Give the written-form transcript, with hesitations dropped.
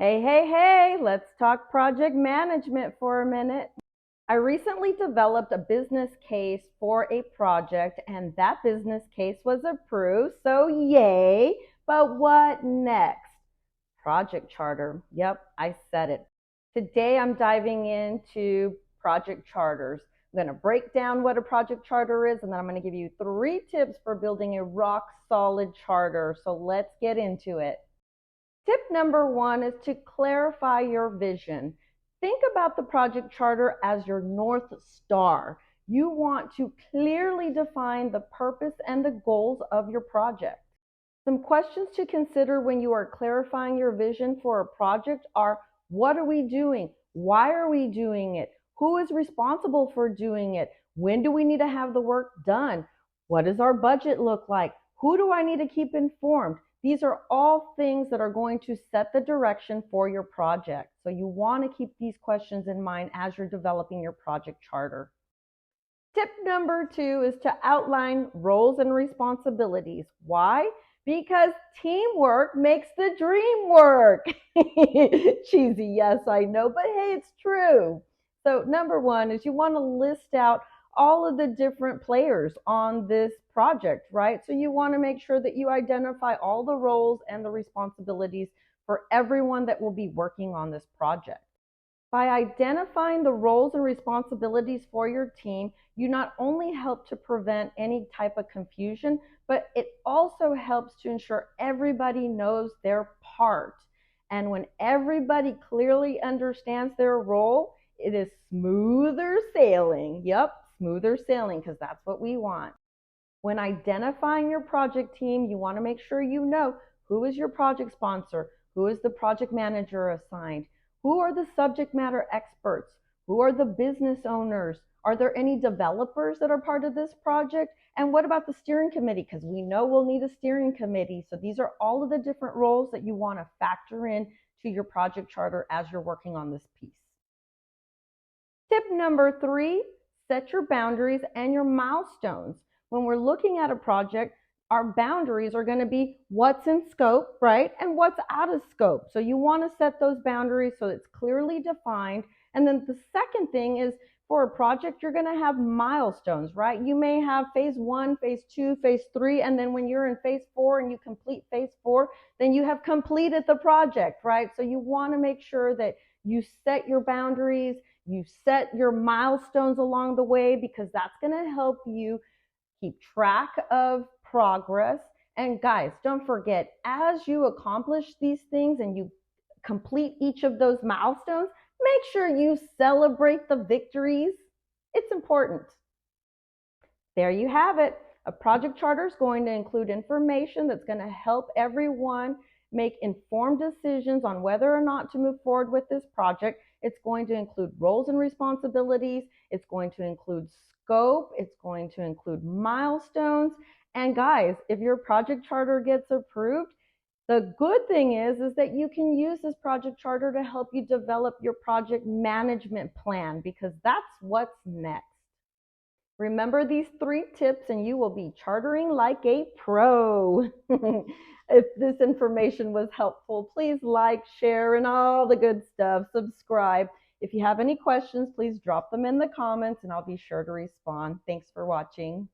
Hey, hey, hey, let's talk project management for a minute. I recently developed a business case for a project, and that business case was approved, so yay. But what next? Project charter. Yep, I said it. Today I'm diving into project charters. I'm going to break down what a project charter is, and then I'm going to give you 3 tips for building a rock solid charter. So let's get into it. Tip number 1 is to clarify your vision. Think about the project charter as your North Star. You want to clearly define the purpose and the goals of your project. Some questions to consider when you are clarifying your vision for a project are: what are we doing? Why are we doing it? Who is responsible for doing it? When do we need to have the work done? What does our budget look like? Who do I need to keep informed? These are all things that are going to set the direction for your project. So you want to keep these questions in mind as you're developing your project charter. Tip number 2 is to outline roles and responsibilities. Why? Because teamwork makes the dream work. Cheesy, yes, I know, but hey, it's true. So number 1 is you want to list out all of the different players on this project, right? So you want to make sure that you identify all the roles and the responsibilities for everyone that will be working on this project. By identifying the roles and responsibilities for your team, you not only help to prevent any type of confusion, but it also helps to ensure everybody knows their part. And when everybody clearly understands their role, it is smoother sailing. Yep, smoother sailing, because that's what we want. When identifying your project team, you want to make sure you know who is your project sponsor, who is the project manager assigned, who are the subject matter experts, who are the business owners, are there any developers that are part of this project, and what about the steering committee, because we know we'll need a steering committee. So these are all of the different roles that you want to factor in to your project charter as you're working on this piece. Tip number 3, set your boundaries and your milestones. When we're looking at a project, our boundaries are going to be what's in scope, right? And what's out of scope. So you want to set those boundaries so it's clearly defined. And then the second thing is, for a project, you're going to have milestones, right? You may have phase 1, phase 2, phase 3, and then when you're in phase 4 and you complete phase 4, then you have completed the project, right? So you want to make sure that you set your boundaries, you set your milestones along the way, because that's going to help you keep track of progress. And guys, don't forget, as you accomplish these things and you complete each of those milestones, make sure you celebrate the victories. It's important. There you have it. A project charter is going to include information that's going to help everyone make informed decisions on whether or not to move forward with this project. It's going to include roles and responsibilities. It's going to include scope. It's going to include milestones. And guys, if your project charter gets approved, the good thing is that you can use this project charter to help you develop your project management plan, because that's what's next. Remember these 3 tips and you will be chartering like a pro. If this information was helpful, please like, share, and all the good stuff. Subscribe. If you have any questions, please drop them in the comments and I'll be sure to respond. Thanks for watching.